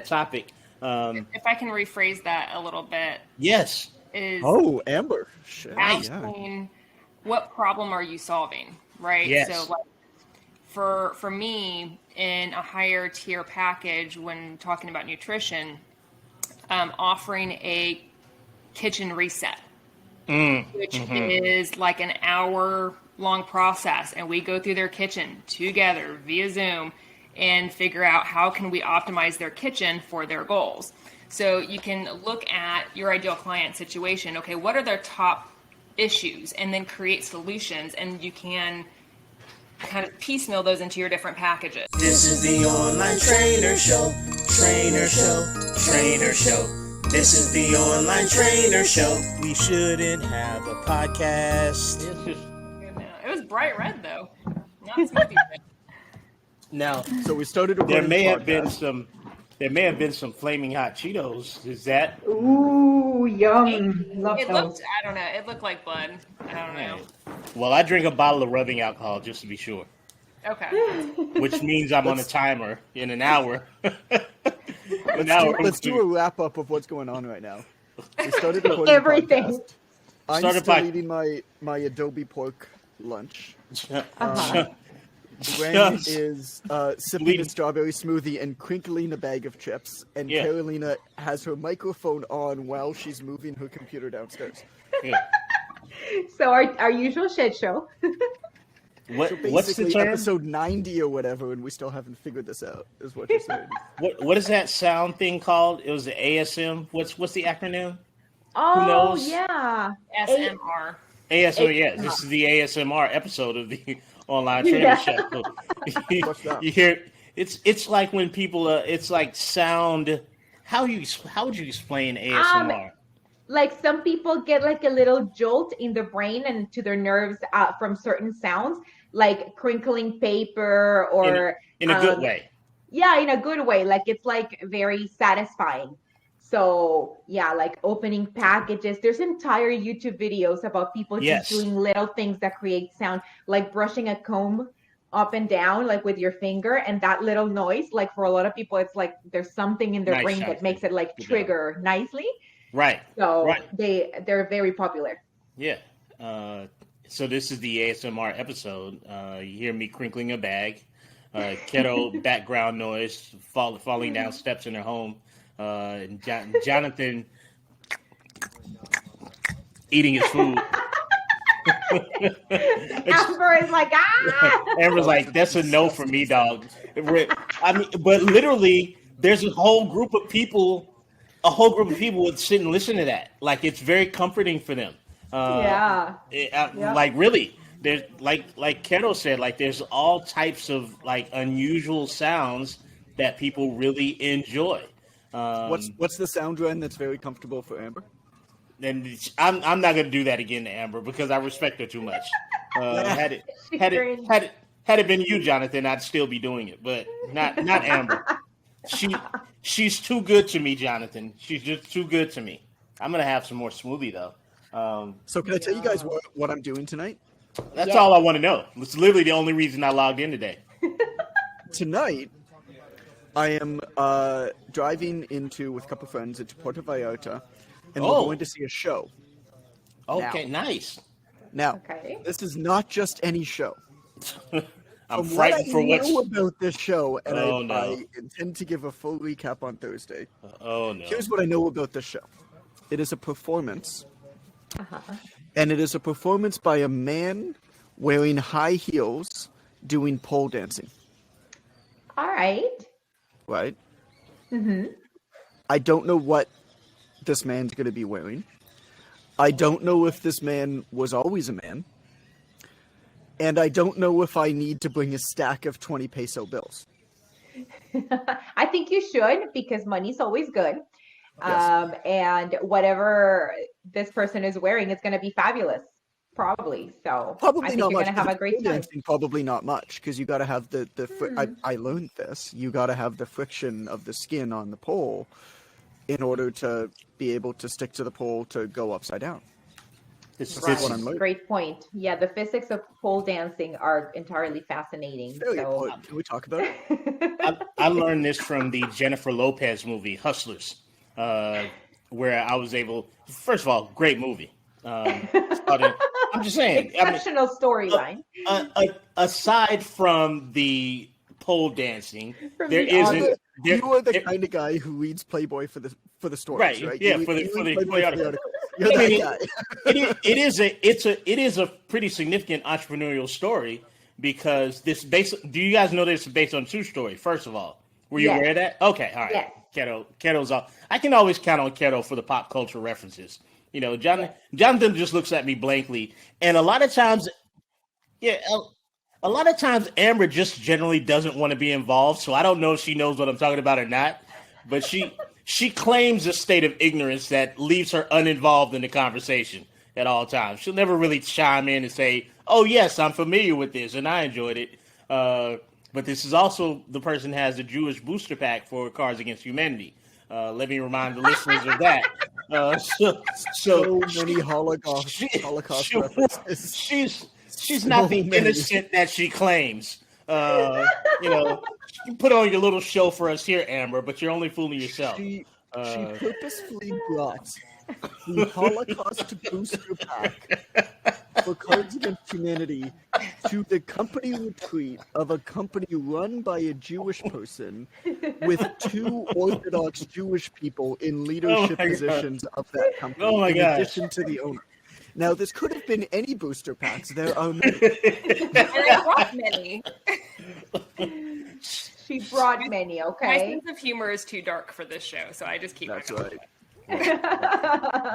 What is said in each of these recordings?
topic. If I can rephrase that a little bit, Yes. is Amber. Shit. asking what problem are you solving, right? Yes. So like for me in a higher tier package, when talking about nutrition, offering a kitchen reset, which is like an hour long process, and we go through their kitchen together via Zoom and figure out how can we optimize their kitchen for their goals. So you can look at your ideal client situation. Okay, what are their top issues, and then create solutions, and you can kind of piecemeal those into your different packages. This is the online trainer show, trainer show, trainer show. This is the online trainer show. We shouldn't have a podcast. It was bright red though, not smoothie red. Now, So we started. there may have been some flaming hot Cheetos. Is that? Ooh, yum. Love It those. looked, I don't know, it looked like blood. I don't know. Well, I drink a bottle of rubbing alcohol just to be sure, Okay. which means I'm on a timer in an hour. Let's do a wrap up of what's going on right now. We started recording Everything. a podcast. I'm Started still by- eating my Adobe pork lunch. Uh-huh. Gwen is sipping a strawberry smoothie and crinkling a bag of chips, and Yeah. Carolina has her microphone on while she's moving her computer downstairs. Yeah. So our usual shit show. What's the Basically, term? episode 90 or whatever, and we still haven't figured this out, is what you're saying. What is that sound thing called? It was the ASM. What's the acronym? Oh, knows? yeah. SMR. ASMR. Yeah, this is the ASMR episode of the online trainer Yeah. show. What's that? You hear it's like when people it's like sound. How would you explain ASMR? Like some people get like a little jolt in their brain and to their nerves from certain sounds, like crinkling paper or in a good way. Yeah, in a good way. Like it's like very satisfying. So yeah, like opening packages. There's entire YouTube videos about people Yes. just doing little things that create sound, like brushing a comb up and down, like with your finger, and that little noise. Like for a lot of people, it's like there's something in their Nice, brain that Jonathan. makes it like Good job. trigger nicely. Right. So Right. they're very popular. Yeah. So this is the ASMR episode. You hear me crinkling a bag, keto background noise, falling down steps in her home, and Jonathan eating his food. Amber is like, Amber's like, that's a no for me, dog. I mean, but literally, there's a whole group of people would sit and listen to that. Like, it's very comforting for them. yeah. Like, really, there's like Keto said, like, there's all types of like unusual sounds that people really enjoy. What's the sound, Ren, that's very comfortable for Amber? And I'm not gonna do that again to Amber because I respect her too much. Had it been you, Jonathan, I'd still be doing it, but not Amber. She's too good to me, Jonathan. She's just too good to me. I'm gonna have some more smoothie though. So can I tell you guys what I'm doing tonight? That's all I want to know. It's literally the only reason I logged in today. Tonight, I am driving with a couple of friends into Puerto Vallarta, and we're going to see a show. Okay, nice. Now, Okay. this is not just any show. I'm From frightened for what I what's. know about this show, and Oh, no. I intend to give a full recap on Thursday. Oh no. Here's what I know about this show. It is a performance, Uh-huh. and it is a performance by a man wearing high heels doing pole dancing, All right. right? Mm-hmm. I don't know what this man's going to be wearing. I don't know if this man was always a man. And I don't know if I need to bring a stack of 20 peso bills. I think you should, because money's always good. Yes. And whatever this person is wearing is going to be fabulous, probably. So Probably I think not you're much. going to have a With great pole time. dancing, probably not much, because you got to have I learned this. You got to have the friction of the skin on the pole in order to be able to stick to the pole to go upside down. That's what I'm learning. Great point. Yeah, the physics of pole dancing are entirely fascinating. Very So important. Can we talk about it? I learned this from the Jennifer Lopez movie Hustlers, where I was able. First of all, great movie. I'm just saying. Exceptional storyline. Aside from the pole dancing, From there the isn't. You are the kind of guy who reads Playboy for the stories, right? Yeah, you for the Playboy article. You're I that mean, guy. it is a pretty significant entrepreneurial story because do you guys know this is based on a true story? First of all, were you aware of that? Okay, all right. Yes. Keto's off. I can always count on Keto for the pop culture references. You know, Jonathan just looks at me blankly, and a lot of times, Amber just generally doesn't want to be involved. So I don't know if she knows what I'm talking about or not, but she claims a state of ignorance that leaves her uninvolved in the conversation at all times. She'll never really chime in and say, "Oh yes, I'm familiar with this and I enjoyed it." But this is also the person who has a Jewish booster pack for Cards Against Humanity. Let me remind the listeners of that. So many Holocaust references. She's not the innocent that she claims. You put on your little show for us here, Amber, but you're only fooling yourself. She purposefully brought the Holocaust booster pack for Cards Against Humanity to the company retreat of a company run by a Jewish person with 2 Orthodox Jewish people in leadership positions of that company, in addition to the owner. Now, this could have been any booster packs. There are many. There are many. She brought many, My okay? sense of humor is too dark for this show, so I just keep That's it right.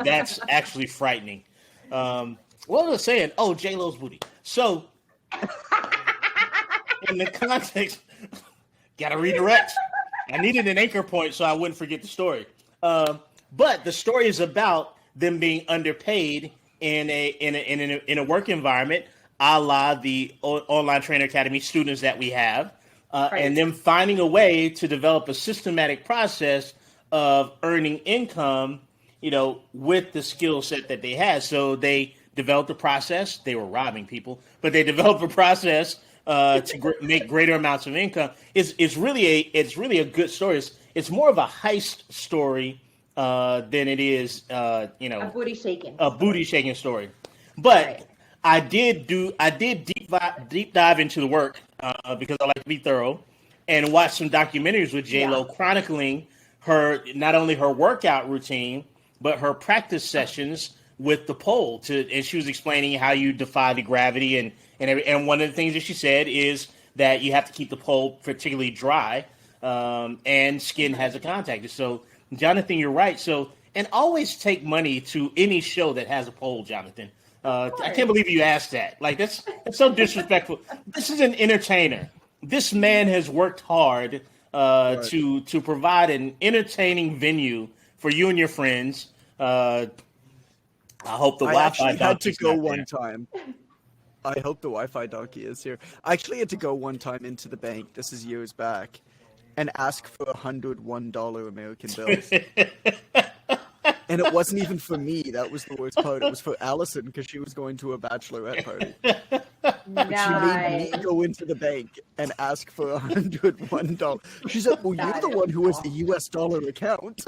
That's actually frightening. What was I saying? Oh, J-Lo's booty. So, in the context, gotta redirect. I needed an anchor point so I wouldn't forget the story. But the story is about them being underpaid in a work environment, a la the Online Trainer Academy students that we have, and them finding a way to develop a systematic process of earning income, with the skill set that they had. So they developed a process. They were robbing people, but they developed a process to make greater amounts of income. It's really a good story. It's more of a heist story than it is, a booty shaking story. But I did deep dive into the work because I like to be thorough, and watch some documentaries with J-Lo chronicling not only her workout routine but her practice sessions with the pole. And she was explaining how you defy the gravity and one of the things that she said is that you have to keep the pole particularly dry, and skin has a contact. So, Jonathan, you're right. So, and always take money to any show that has a pole, Jonathan. I can't believe you asked that. Like, that's so disrespectful. This is an entertainer. This man has worked hard to provide an entertaining venue for you and your friends. I hope the Wi-Fi had to go one time. I hope the Wi-Fi donkey is here. I actually had to go one time into the bank. This is years back. And ask for $101 American bills. And it wasn't even for me. That was the worst part. It was for Allison because she was going to a bachelorette party. Nice. She made me go into the bank and ask for $101. She said, "Well, you're the one who has the US dollar account."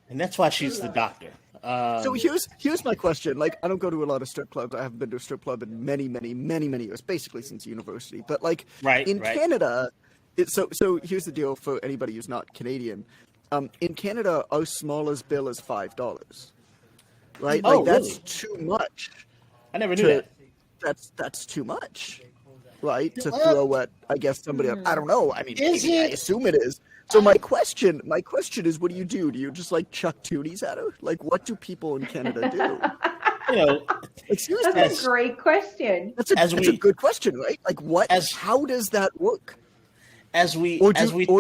And that's why she's the doctor. So here's my question. Like, I don't go to a lot of strip clubs. I haven't been to a strip club in many years, basically since university. But like in Canada, so here's the deal for anybody who's not Canadian. In Canada, our smallest bill is $5. Right? Oh, like that's really? too much. I never knew that. That's too much. Right? To throw at, I guess, somebody else. I don't know. I mean, I assume it is. So my question is, what do? Do you just like chuck tooties at her? Like, what do people in Canada do? Excuse me. That's a great question. That's a good question, right? Like, what? How does that work? Or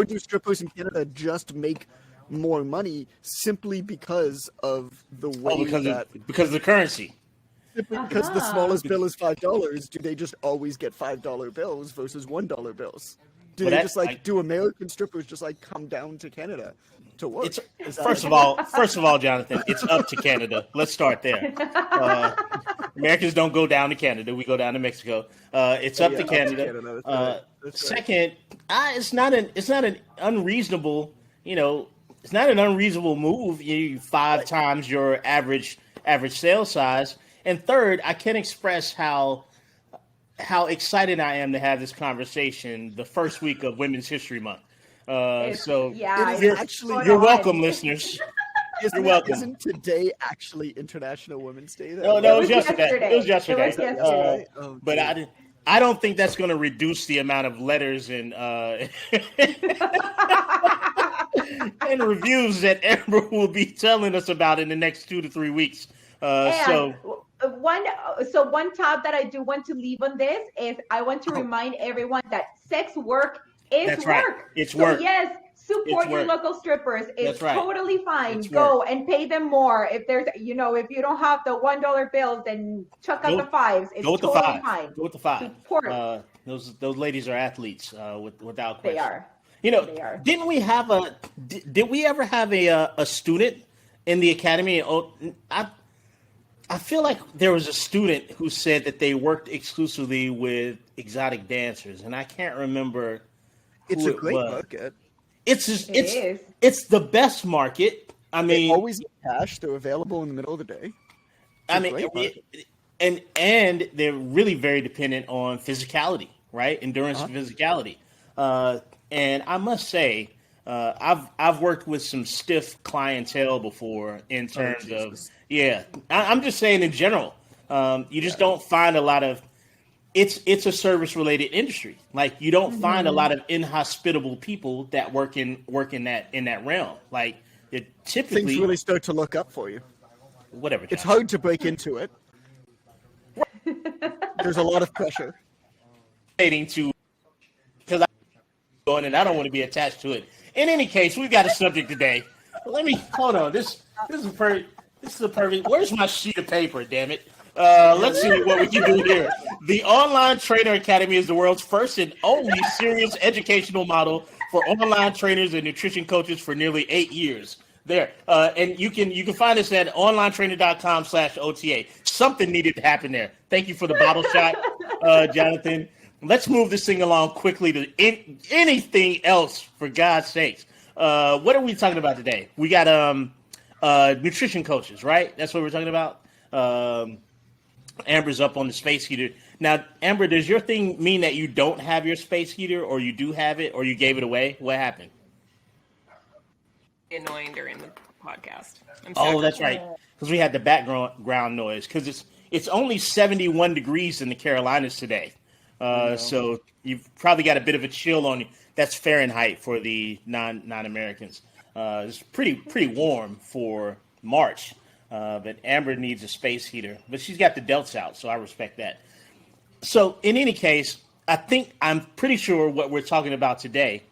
do strippers in Canada just make more money simply because of the way because of the currency? Because the smallest bill is $5. Do they just always get $5 bills versus $1 bills? Do they just do American strippers just like come down to Canada to work? First of all, Jonathan, it's up to Canada. Let's start there. Americans don't go down to Canada; we go down to Mexico. It's up to Canada. That's second, it's not an unreasonable, it's not an unreasonable move. You 5 times your average sale size. And third, I can't express how excited I am to have this conversation the first week of Women's History Month. You're welcome, listeners. You're welcome. Isn't today actually International Women's Day? No, it was yesterday. It was yesterday. But I don't think that's going to reduce the amount of letters and and reviews that Amber will be telling us about in the next 2 to 3 weeks. One tab that I do want to leave on this is I want to remind everyone that sex work is That's work. Right. It's work. Yes, support your local strippers. It's totally fine. Go and pay them more. If there's, if you don't have the $1 bills, then chuck out the 5s. It's totally fine. Go with the 5. Support. Those ladies are athletes, without question. They are. They are. Did we ever have a student in the academy? I feel like there was a student who said that they worked exclusively with exotic dancers, and I can't remember. It's a great market. It's the best market. I mean, they always get cash. They're available in the middle of the day. And they're really very dependent on physicality, right? Endurance and physicality. And I must say, I've worked with some stiff clientele before in terms of. Yeah, I'm just saying in general, you just don't find a lot of. It's a service related industry. Like you don't find a lot of inhospitable people that work in that realm. Like it typically things really start to look up for you. Whatever. It's hard to break into it. There's a lot of pressure. Because I'm going and I don't want to be attached to it. In any case, we've got a subject today. Let me hold on. This is perfect. This is a perfect. Where's my sheet of paper? Damn it! Let's see what we can do here. The Online Trainer Academy is the world's first and only serious educational model for online trainers and nutrition coaches for nearly 8 years. There, and you can find us at onlinetrainer.com/OTA. Something needed to happen there. Thank you for the bottle shot, Jonathan. Let's move this thing along quickly to anything else, for God's sakes. What are we talking about today? We got nutrition coaches, right? That's what we're talking about. Amber's up on the space heater. Now, Amber, does your thing mean that you don't have your space heater, or you do have it, or you gave it away? What happened? Annoying during the podcast. That's right, because we had the background noise. Because it's only 71 degrees in the Carolinas today, so you've probably got a bit of a chill on you. That's Fahrenheit for the non-Americans. It's pretty warm for March, but Amber needs a space heater. But she's got the delts out, so I respect that. So in any case, I'm pretty sure what we're talking about today.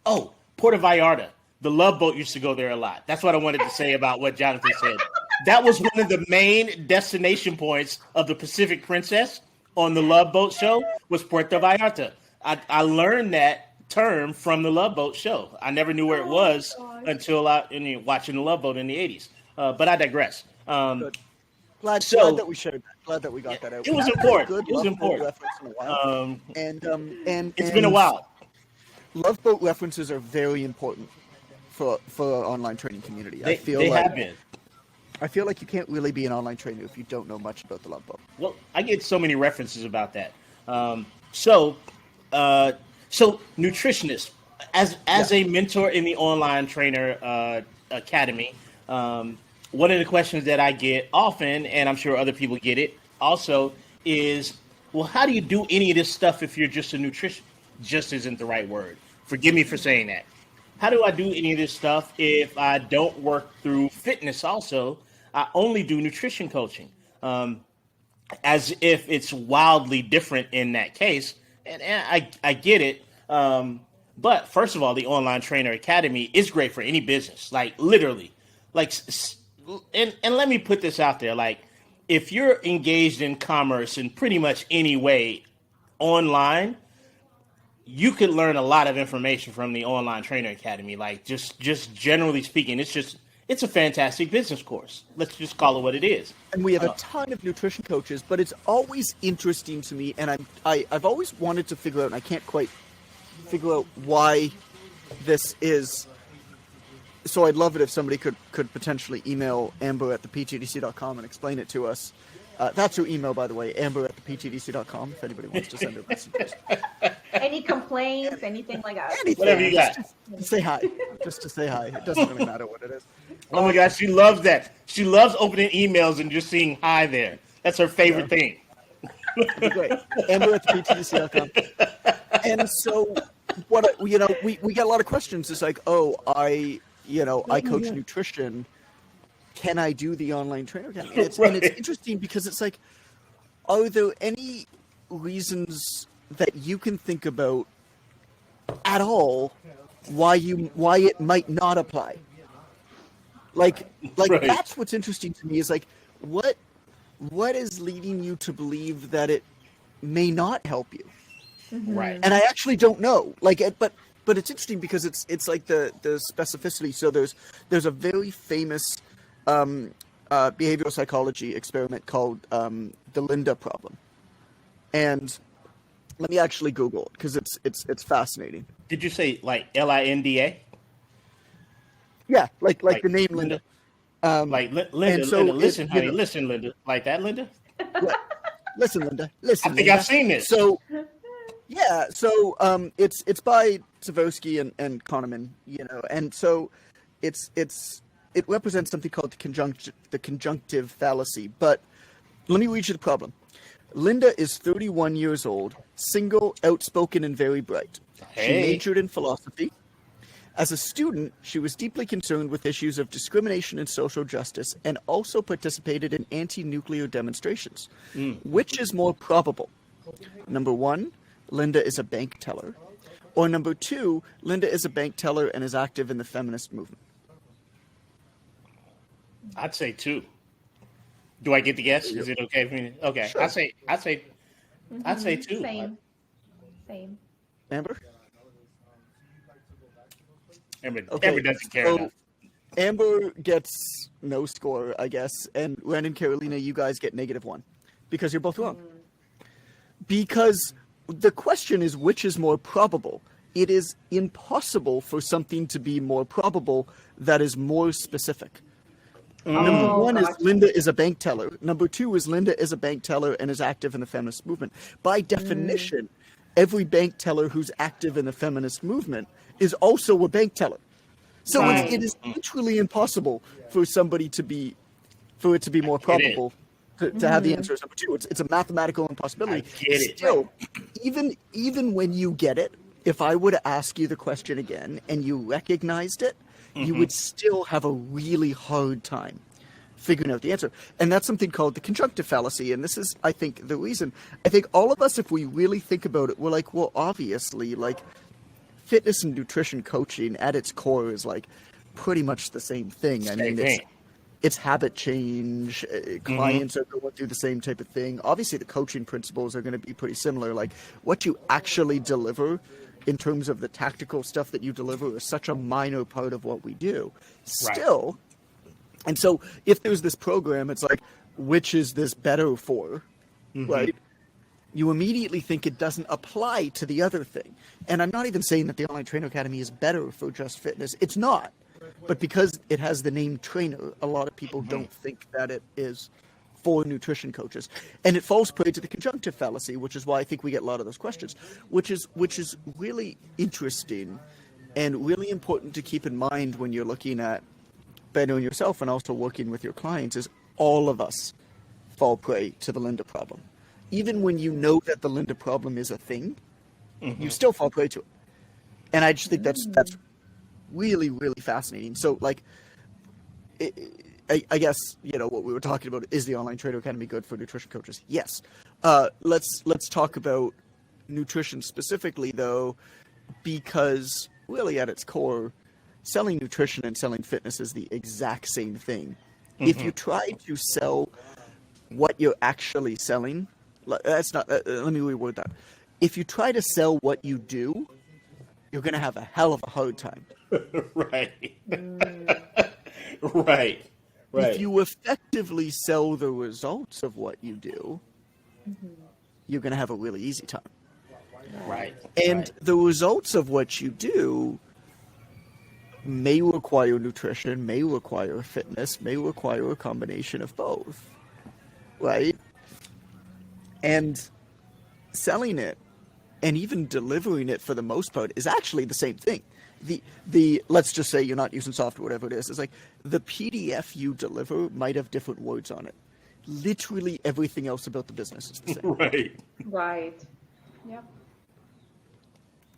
Oh, Puerto Vallarta. The Love Boat used to go there a lot. That's what I wanted to say about what Jonathan said. That was one of the main destination points of the Pacific Princess on the Love Boat show was Puerto Vallarta. I learned that term from the Love Boat show. I never knew where it was until watching the Love Boat in the 80s. But I digress. Glad that we shared that. Glad that we got that out. It was important. It was important. And it's been a while. Love Boat references are very important for our online training community. They have been. I feel like you can't really be an online trainer if you don't know much about the Love Boat. Well, I get so many references about that. So nutritionist, as a mentor in the Online Trainer Academy, one of the questions that I get often, and I'm sure other people get it also, is, well, how do you do any of this stuff if you're just a nutrition? Just isn't the right word. Forgive me for saying that. How do I do any of this stuff if I don't work through fitness also? I only do nutrition coaching, as if it's wildly different in that case. And I get it. But first of all, the Online Trainer Academy is great for any business, like literally. And let me put this out there. Like, if you're engaged in commerce in pretty much any way online, you could learn a lot of information from the Online Trainer Academy. Like just generally speaking, it's a fantastic business course. Let's just call it what it is. And we have a ton of nutrition coaches, but it's always interesting to me, and I've always wanted to figure out, and I can't quite figure out why this is. So I'd love it if somebody could potentially email amber@theptdc.com and explain it to us. That's your email, by the way, amber@theptdc.com, if anybody wants to send a message. Any complaints, anything like that? Anything. Whatever you got. Just say hi. Just to say hi. It doesn't really matter what it is. Oh my gosh, she loves that. She loves opening emails and just seeing hi there. That's her favorite thing. Great. amber@theptdc.com. And so, we get a lot of questions. It's like, I coach nutrition. Can I do the Online Trainer Academy? And it's interesting because it's like, are there any reasons that you can think about at all why it might not apply? Like right. That's what's interesting to me is like, what is leading you to believe that it may not help you? Right. And I actually don't know. But it's interesting because it's like the specificity. So there's a very famous behavioral psychology experiment called the Linda problem. And let me actually Google it because it's fascinating. Did you say like Linda? Yeah, like the name Linda. Linda. So Linda, listen, honey, listen, Linda. Like that, Linda? Listen, Linda. Listen. I think Linda. I've seen this. So it's by Tversky and Kahneman, and so it represents something called the conjunctive fallacy. But let me read you the problem. Linda is 31 years old, single, outspoken, and very bright. She majored in philosophy. As a student, she was deeply concerned with issues of discrimination and social justice and also participated in anti-nuclear demonstrations. Which is more probable? Number one, Linda is a bank teller. Or number two, Linda is a bank teller and is active in the feminist movement. I'd say two. Do I get the guess? Is it okay for me? Okay. Sure. I'd say two. Same. Amber? Amber Okay, doesn't care so enough. Amber gets no score, I guess, and Ren and Carolina, you guys get -1 because you're both wrong. Because the question is, which is more probable? It is impossible for something to be more probable that is more specific. Number one is Linda is a bank teller. Number two is Linda is a bank teller and is active in the feminist movement. By definition, every bank teller who's active in the feminist movement is also a bank teller. So it is literally impossible for somebody to be, for it to be more probable to have the answer as number two. It's a mathematical impossibility. Still, even when you get it, if I were to ask you the question again and you recognized it, you would still have a really hard time figuring out the answer. And that's something called the conjunctive fallacy. And this is, I think, the reason. I think all of us, if we really think about it, we're like, well, obviously, like, fitness and nutrition coaching at its core is like pretty much the same thing. I mean, it's habit change. Clients are going through the same type of thing. Obviously, the coaching principles are going to be pretty similar. Like, what you actually deliver in terms of the tactical stuff that you deliver is such a minor part of what we do. Still, and so if there's this program, it's like, which is this better for, right? You immediately think it doesn't apply to the other thing. And I'm not even saying that the Online Trainer Academy is better for just fitness. It's not. But because it has the name trainer, a lot of people don't think that it is for nutrition coaches. And it falls prey to the conjunctive fallacy, which is why I think we get a lot of those questions, which is really interesting and really important to keep in mind when you're looking at bettering yourself and also working with your clients, is all of us fall prey to the Linda problem. Even when you know that the Linda problem is a thing, you still fall prey to it. And I just think that's really, really fascinating. So, like, I guess, you know, what we were talking about, is the Online Trainer Academy good for nutrition coaches? Yes. Let's talk about nutrition specifically, though, because really at its core, selling nutrition and selling fitness is the exact same thing. If you try to sell what you're actually selling, that's not. Let me reword that. if you try to sell what you do, you're going to have a hell of a hard time. Right. Right. If you effectively sell the results of what you do, you're going to have a really easy time. Right. And the results of what you do may require nutrition, may require fitness, may require a combination of both. Right? And selling it and even delivering it for the most part is actually the same thing. The let's just say you're not using software, whatever it is. It's like the PDF you deliver might have different words on it. Literally everything else about the business is the same. Right. Yep.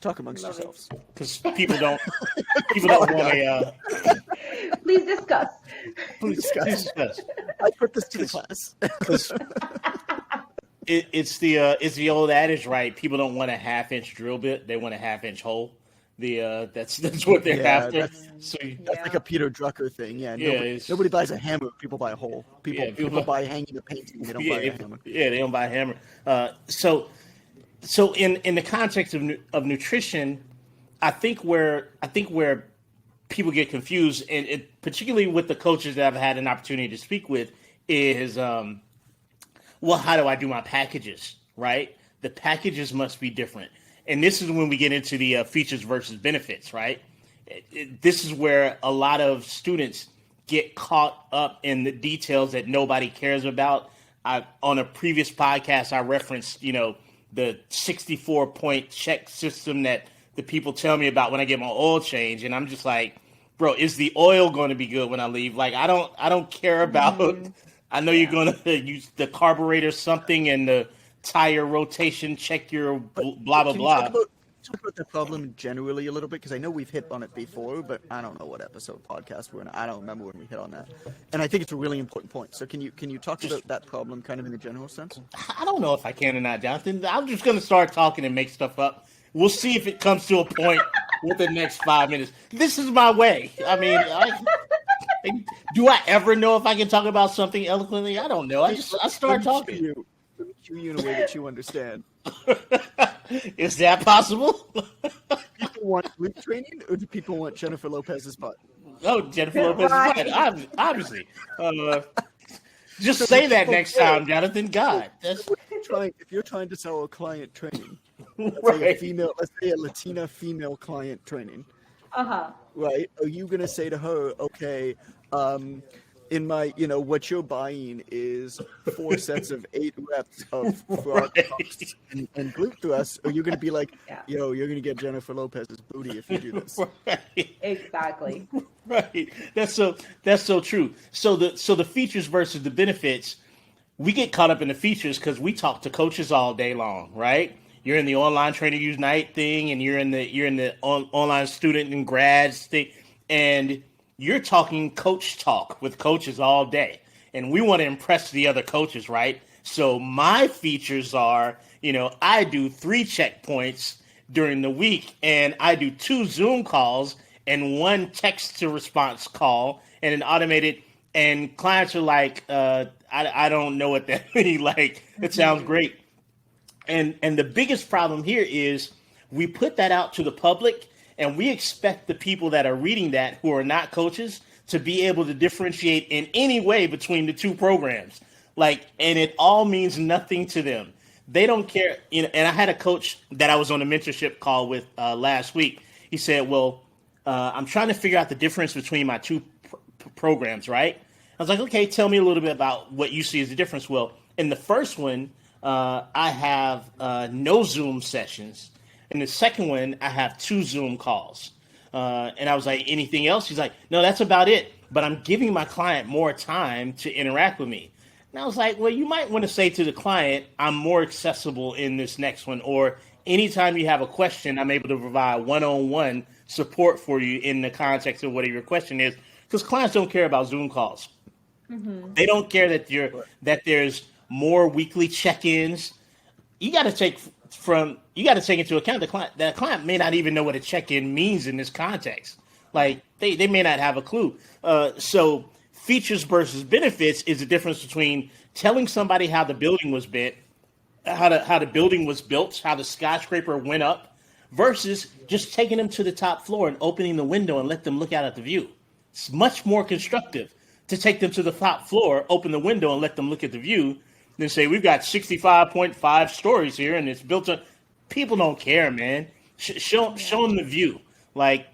Talk amongst yourselves. Because people don't want a. Please discuss. Please discuss. I put this to the class. It's the old adage, right? People don't want a half-inch drill bit; they want a half-inch hole. That's what they're after. That's like a Peter Drucker thing. Yeah, nobody buys a hammer. People buy a hole. People buy hanging a painting. They don't buy a hammer. Yeah, they don't buy a hammer. So in the context of nutrition, I think where people get confused, and particularly with the coaches that I've had an opportunity to speak with, is well, how do I do my packages? Right, the packages must be different. And this is when we get into the features versus benefits, right? This is where a lot of students get caught up in the details that nobody cares about. On a previous podcast, I referenced, the 64-point check system that the people tell me about when I get my oil change. And I'm just like, bro, is the oil going to be good when I leave? Like, I don't care about, I know you're going to use the carburetor something and the tire rotation, check your blah, blah, blah. Talk about that problem generally a little bit, because I know we've hit on it before, but I don't know what episode podcast we're in. I don't remember when we hit on that. And I think it's a really important point. So can you talk about that problem kind of in the general sense? I don't know if I can or not, Jonathan. I'm just going to start talking and make stuff up. We'll see if it comes to a point with the next 5 minutes. This is my way. I mean, do I ever know if I can talk about something eloquently? I don't know. I start talking. Let me cue you in a way that you understand. Is that possible? People want glute training, or do people want Jennifer Lopez's butt? Oh, Jennifer Lopez's butt, obviously. Just say that next time, Jonathan. God, if you're trying to sell a client training, let's say a Latina female client training, right? Are you going to say to her, okay, in my, what you're buying is 4 sets of 8 reps of frog puffs and glute thrusts, or you're going to be like, you're going to get Jennifer Lopez's booty if you do this. Right. Exactly. Right. That's so true. So the features versus the benefits, we get caught up in the features because we talk to coaches all day long, right? You're in the online trainer unite thing, and you're in the online student and grads thing, and you're talking coach talk with coaches all day, and we want to impress the other coaches, right? So my features are, I do 3 checkpoints during the week, and I do 2 Zoom calls and 1 text to response call and an automated, and clients are like, I don't know what that means. Like, it sounds great. And the biggest problem here is we put that out to the public, and we expect the people that are reading that, who are not coaches, to be able to differentiate in any way between the 2 programs. And it all means nothing to them. They don't care. And I had a coach that I was on a mentorship call with last week. He said, well, I'm trying to figure out the difference between my 2 programs, right? I was like, okay, tell me a little bit about what you see as the difference. Well, in the first one, I have no Zoom sessions. In the second one, I have 2 Zoom calls. And I was like, anything else? He's like, no, that's about it. But I'm giving my client more time to interact with me. And I was like, well, you might want to say to the client, I'm more accessible in this next one. Or anytime you have a question, I'm able to provide one-on-one support for you in the context of whatever your question is. Because clients don't care about Zoom calls. Mm-hmm. They don't care that there's more weekly check-ins. You got to take into account the client may not even know what a check-in means in this context. Like they may not have a clue. So features versus benefits is the difference between telling somebody how the building was built how the building was built, how the skyscraper went up, versus just taking them to the top floor and opening the window and let them look out at the view. It's much more constructive to take them to the top floor, open the window, and let them look at the view than say, we've got 65.5 stories here and it's built on. People don't care, man. Show them the view. Like,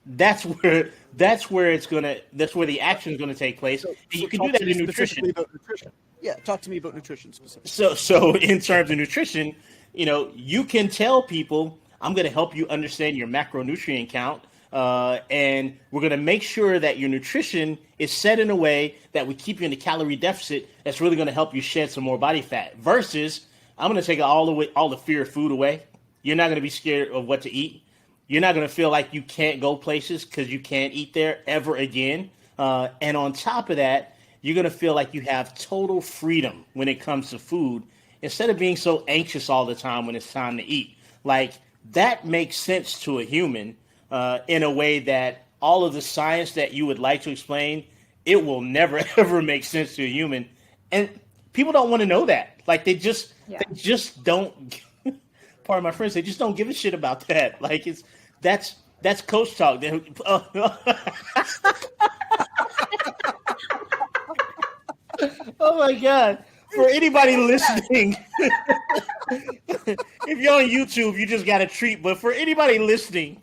that's where the action is gonna take place. So you can do that in nutrition. About nutrition. Yeah, talk to me about nutrition specifically. So in terms of nutrition, you can tell people, I'm going to help you understand your macronutrient count, and we're going to make sure that your nutrition is set in a way that we keep you in a calorie deficit that's really going to help you shed some more body fat. Versus, I'm going to take all the fear of food away. You're not going to be scared of what to eat. You're not going to feel like you can't go places because you can't eat there ever again. And on top of that, you're going to feel like you have total freedom when it comes to food instead of being so anxious all the time when it's time to eat. Like, that makes sense to a human in a way that all of the science that you would like to explain, it will never, ever make sense to a human. And people don't want to know that. Like, they just don't, pardon my friends, they just don't give a shit about that. Like, that's coach talk. Oh my God. For anybody listening, if you're on YouTube, you just got a treat. But for anybody listening,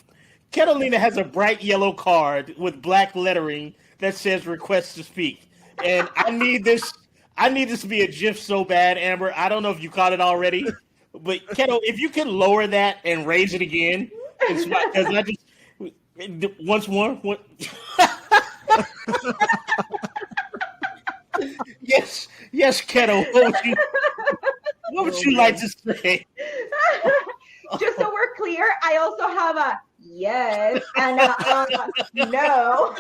Catalina has a bright yellow card with black lettering that says request to speak. And I need this to be a GIF so bad, Amber. I don't know if you caught it already. But Keto, if you can lower that and raise it again, it's because I just once more. Yes, Keto. What would you like to say? Just so we're clear, I also have a yes and a no.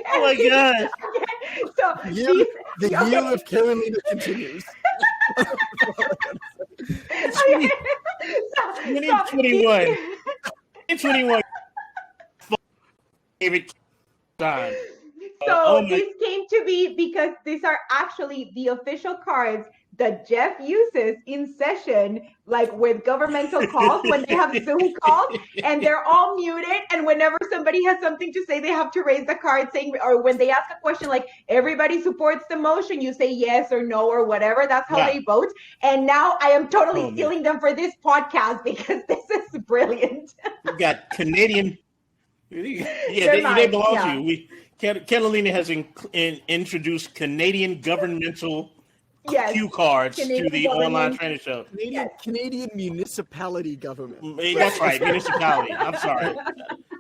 Oh my God! So the year of Carolina continues. 2021. 2021. Favorite time. So these came to be because these are actually the official cards that Jeff uses in session, like with governmental calls, when they have Zoom calls and they're all muted. And whenever somebody has something to say, they have to raise the card saying, or when they ask a question, like everybody supports the motion, you say yes or no or whatever. That's how they vote. And now I am totally stealing them for this podcast because this is brilliant. We got Canadian. They belong to you. Catalina has introduced Canadian governmental cue cards to the online training show. Canadian municipality government. That's right, municipality. I'm sorry.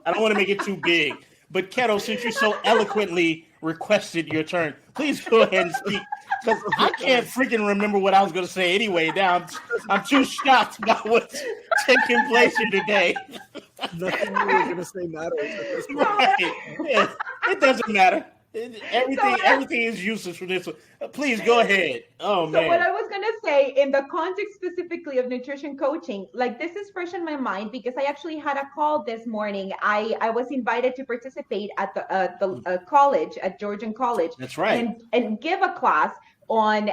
I don't want to make it too big. But Keto, since you so eloquently requested your turn, please go ahead and speak. Because I can't freaking remember what I was going to say anyway. Now I'm too shocked about what's taking place here today. Nothing you were going to say matters at this point. Right. Yeah, it doesn't matter. Everything is useless for this one. Please go ahead. Oh, man. So what I was going to say in the context specifically of nutrition coaching, like this is fresh in my mind because I actually had a call this morning. I was invited to participate at the college, at Georgian College. That's right. And give a class on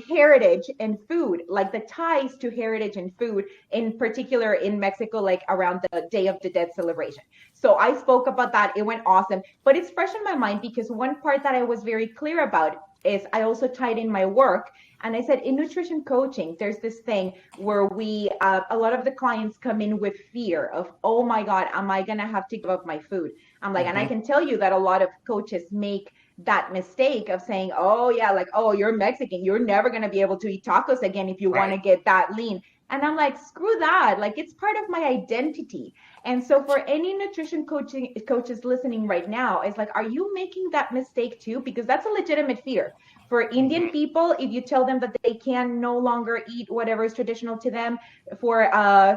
heritage and food, like the ties to heritage and food, in particular in Mexico, like around the Day of the Dead celebration. So I spoke about that. It went awesome. But it's fresh in my mind because one part that I was very clear about is I also tied in my work. And I said, in nutrition coaching, there's this thing where a lot of the clients come in with fear of, oh my God, am I going to have to give up my food? I'm like, and I can tell you that a lot of coaches make that mistake of saying, oh yeah, like, oh, you're Mexican, you're never going to be able to eat tacos again if you want to get that lean. And I'm like, screw that. Like, it's part of my identity. And so for any nutrition coaches listening right now, it's like, are you making that mistake too? Because that's a legitimate fear. For Indian people, if you tell them that they can no longer eat whatever is traditional to them, for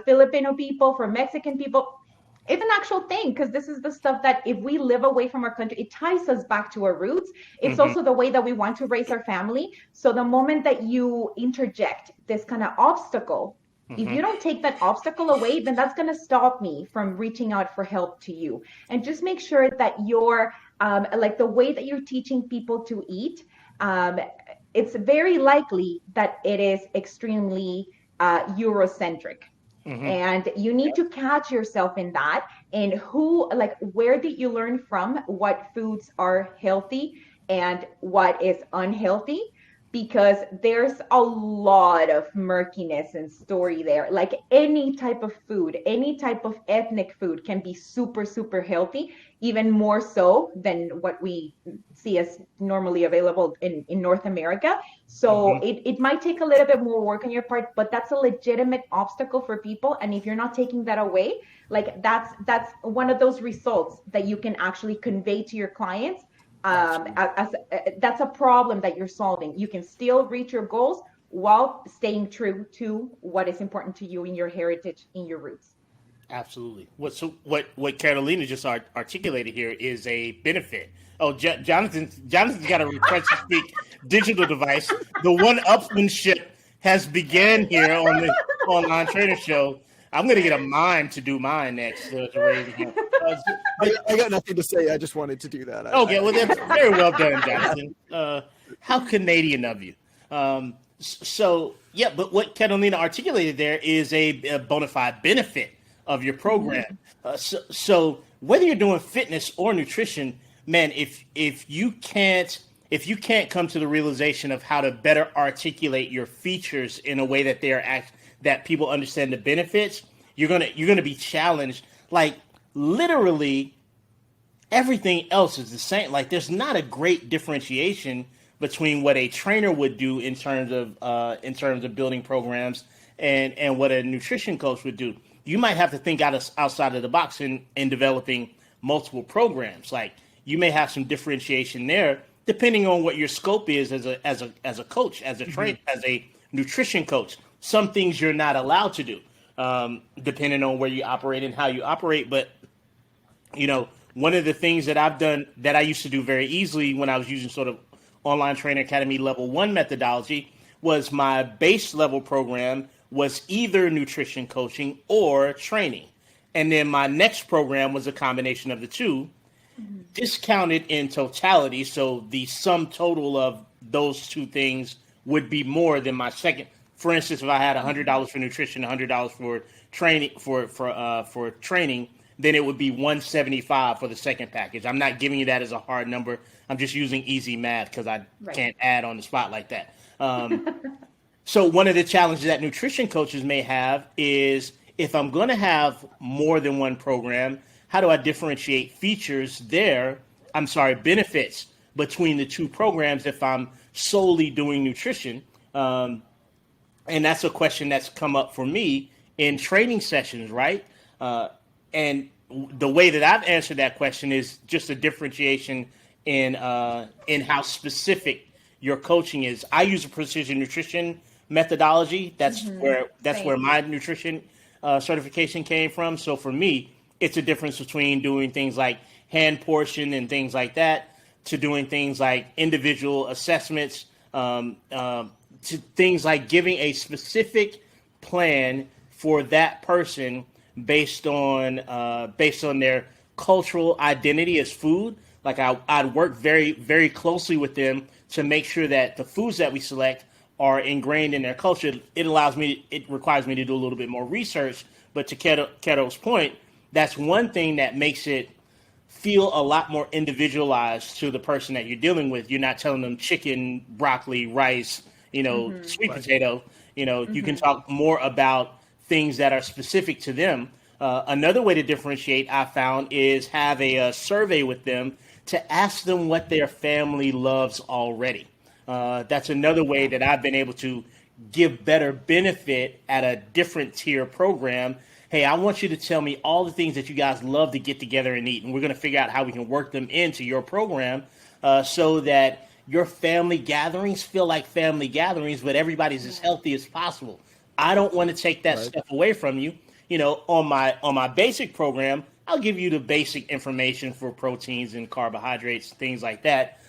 Filipino people, for Mexican people, it's an actual thing, because this is the stuff that if we live away from our country, it ties us back to our roots. It's also the way that we want to raise our family. So the moment that you interject this kind of obstacle, if you don't take that obstacle away, then that's going to stop me from reaching out for help to you. And just make sure that you're like the way that you're teaching people to eat, it's very likely that it is extremely Eurocentric. Mm-hmm. And you need to catch yourself in that. And where did you learn from what foods are healthy and what is unhealthy? Because there's a lot of murkiness and story there. Like any type of food, any type of ethnic food can be super, super healthy, even more so than what we see as normally available in North America. So it might take a little bit more work on your part, but that's a legitimate obstacle for people. And if you're not taking that away, like that's one of those results that you can actually convey to your clients. That's a problem that you're solving. You can still reach your goals while staying true to what is important to you in your heritage, in your roots. Absolutely. What Carolina just articulated here is a benefit. Oh, Jonathan's got a request to speak digital device. The one-upmanship has began here on the Online Trainer Show. I'm going to get a mime to do mine next to raise hand. I got nothing to say. I just wanted to do that. Okay, well, that's very well done, Jonathan. How Canadian of you. But what Catalina articulated there is a bona fide benefit of your program. So whether you're doing fitness or nutrition, man, if you can't come to the realization of how to better articulate your features in a way that that people understand the benefits, you're gonna be challenged. Like literally everything else is the same. Like there's not a great differentiation between what a trainer would do in terms of building programs and what a nutrition coach would do. You might have to think outside of the box in developing multiple programs. Like you may have some differentiation there depending on what your scope is as a coach, as a trainer, as a nutrition coach. Some things you're not allowed to do, depending on where you operate and how you operate. But one of the things that I've done that I used to do very easily when I was using sort of Online Trainer Academy Level 1 methodology was my base level program was either nutrition coaching or training. And then my next program was a combination of the two, discounted in totality. So the sum total of those two things would be more than my second. For instance, if I had $100 for nutrition, $100 for training, for training, then it would be $175 for the second package. I'm not giving you that as a hard number. I'm just using easy math because I can't add on the spot like that. So one of the challenges that nutrition coaches may have is if I'm going to have more than one program, how do I differentiate benefits between the two programs if I'm solely doing nutrition? And that's a question that's come up for me in training sessions, right? And the way that I've answered that question is just a differentiation in how specific your coaching is. I use a precision nutrition methodology. That's where my nutrition certification came from. So for me, it's a difference between doing things like hand portion and things like that to doing things like individual assessments, to things like giving a specific plan for that person based on their cultural identity as food. Like I'd work very, very closely with them to make sure that the foods that we select are ingrained in their culture. It requires me to do a little bit more research. But to Keto's point, that's one thing that makes it feel a lot more individualized to the person that you're dealing with. You're not telling them chicken, broccoli, rice, sweet potato. You can talk more about things that are specific to them. Another way to differentiate, I found, is have a survey with them to ask them what their family loves already. That's another way that I've been able to give better benefit at a different tier program. Hey, I want you to tell me all the things that you guys love to get together and eat, and we're going to figure out how we can work them into your program so that your family gatherings feel like family gatherings, but everybody's as healthy as possible. I don't want to take that stuff away from you. On my basic program, I'll give you the basic information for proteins and carbohydrates, things like that,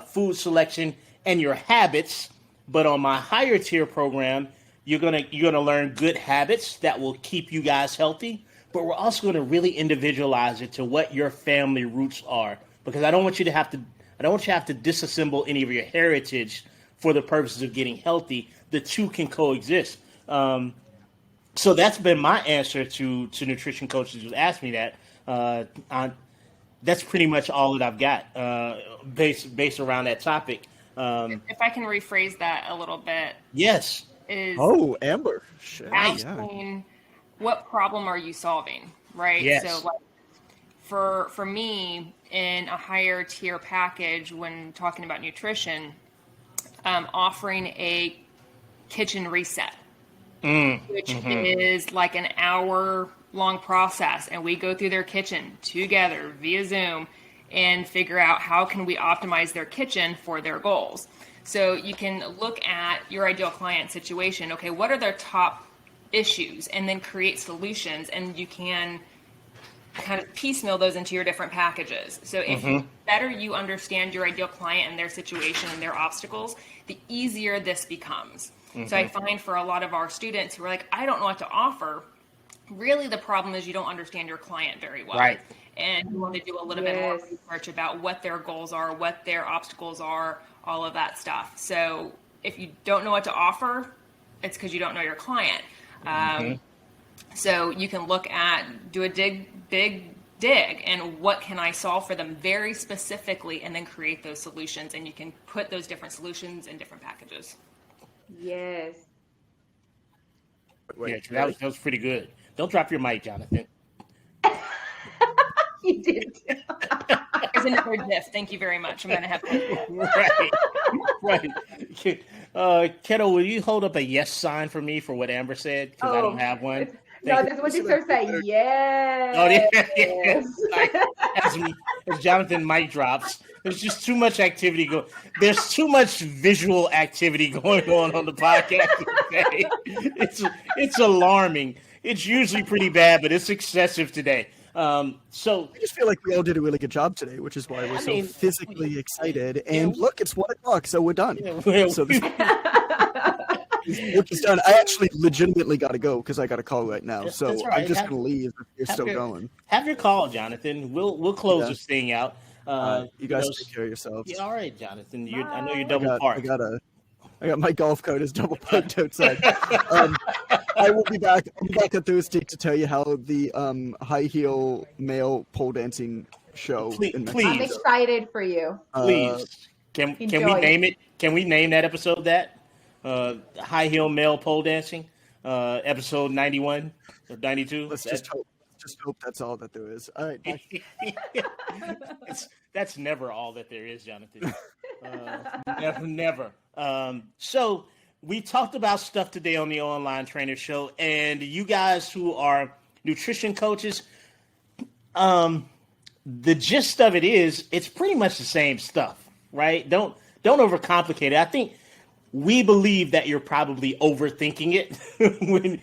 food selection and your habits. But on my higher tier program, you're gonna learn good habits that will keep you guys healthy. But we're also going to really individualize it to what your family roots are, because I don't want you to have to disassemble any of your heritage for the purposes of getting healthy. The two can coexist. So that's been my answer to nutrition coaches who ask me that. That's pretty much all that I've got based around that topic. If I can rephrase that a little bit, Yes. is Amber. Shit, asking what problem are you solving, right? Yes. So like for me in a higher tier package, when talking about nutrition, offering a kitchen reset, which is like an hour long process, and we go through their kitchen together via Zoom and figure out how can we optimize their kitchen for their goals. So you can look at your ideal client situation. Okay, what are their top issues? And then create solutions, and you can kind of piecemeal those into your different packages. So if the better you understand your ideal client and their situation and their obstacles, the easier this becomes. So I find for a lot of our students who are like, I don't know what to offer, really the problem is you don't understand your client very well. Right. And you want to do a little bit more research about what their goals are, what their obstacles are, all of that stuff. So if you don't know what to offer, it's because you don't know your client. So you can look at, do a big dig, and what can I solve for them very specifically, and then create those solutions. And you can put those different solutions in different packages. Yes. Wait, that was pretty good. Don't drop your mic, Jonathan. You did. There's another diff. Thank you very much. I'm going to have Right. Keto, will you hold up a yes sign for me for what Amber said? Because I don't have one. No, this is what you start saying. Yes. Oh, yeah. Like, as Jonathan mic drops, there's just too much activity going. There's too much visual activity going on the podcast today. It's alarming. It's usually pretty bad, but it's excessive today. So I just feel like we all did a really good job today, which is why we're so physically excited. And look, it's 1:00, so we're done. So this work is done. I actually legitimately got to go because I got a call right now. So right. I'm just going to leave if you're still going. Have your call, Jonathan. We'll close this thing out. You guys take care of yourselves. Yeah, all right, Jonathan. I know you're double parked. I got my golf cart is double parked outside. I will be back. I'll be back on Thursday to tell you how the high heel male pole dancing show. Please. I'm excited for you. Please, can we name it? Can we name that episode that? High heel male pole dancing, episode 91 or 92. Let's just hope that's all that there is. All right. That's never all that there is, Jonathan. Never. So we talked about stuff today on the Online Trainer Show, and you guys who are nutrition coaches, the gist of it is it's pretty much the same stuff, right? Don't overcomplicate it. I think we believe that you're probably overthinking it when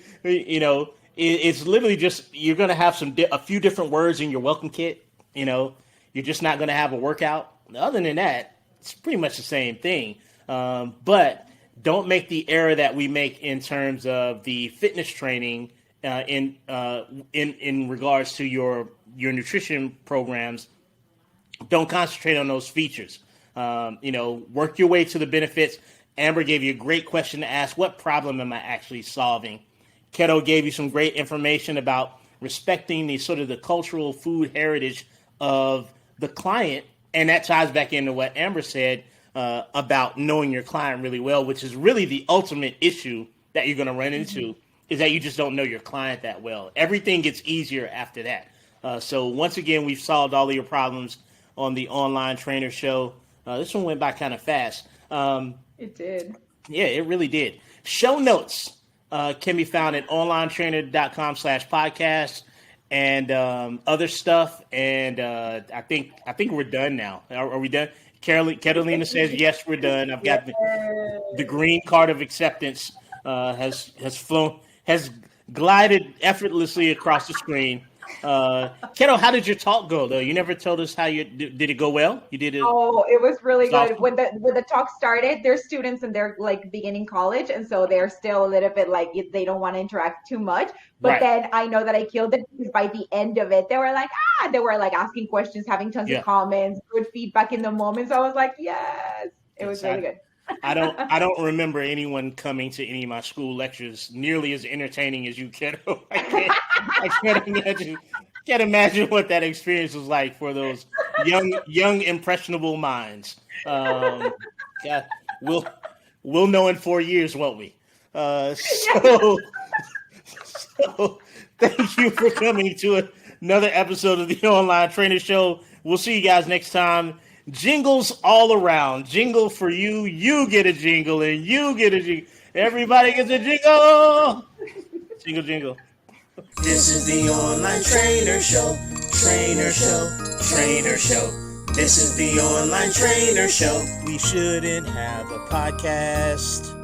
it's literally just you're going to have a few different words in your welcome kit. You're just not going to have a workout. Other than that, it's pretty much the same thing. But don't make the error that we make in terms of the fitness training in regards to your nutrition programs. Don't concentrate on those features. Work your way to the benefits. Amber gave you a great question to ask. What problem am I actually solving? Keto gave you some great information about respecting the cultural food heritage of the client. And that ties back into what Amber said about knowing your client really well, which is really the ultimate issue that you're going to run into, is that you just don't know your client that well. Everything gets easier after that. So once again, we've solved all of your problems on the Online Trainer Show. This one went by kind of fast. It did. Yeah, it really did. Show notes can be found at onlinetrainer.com/podcast and other stuff. And I think we're done now. Are we done? Carolina says, yes, we're done. I've got the green card of acceptance has glided effortlessly across the screen. Keto, how did your talk go though? You never told us how did it go well? You did it. Oh, it was really good. When the talk started, there's students and they're like beginning college, and so they're still a little bit like they don't want to interact too much. But then I know that I killed it because by the end of it, they were like asking questions, having tons of comments, good feedback in the moment. So I was like, yes, it was really good. I don't remember anyone coming to any of my school lectures nearly as entertaining as you, kiddo. Can't imagine what that experience was like for those young impressionable minds. Yeah, we'll know in 4 years, won't we? So thank you for coming to another episode of the Online Trainer Show. We'll see you guys next time. Jingles all around. Jingle for you. You get a jingle, and you get a jingle. Everybody gets a jingle. Jingle, jingle. This is the Online Trainer Show. Trainer Show. Trainer Show. This is the Online Trainer Show. We shouldn't have a podcast.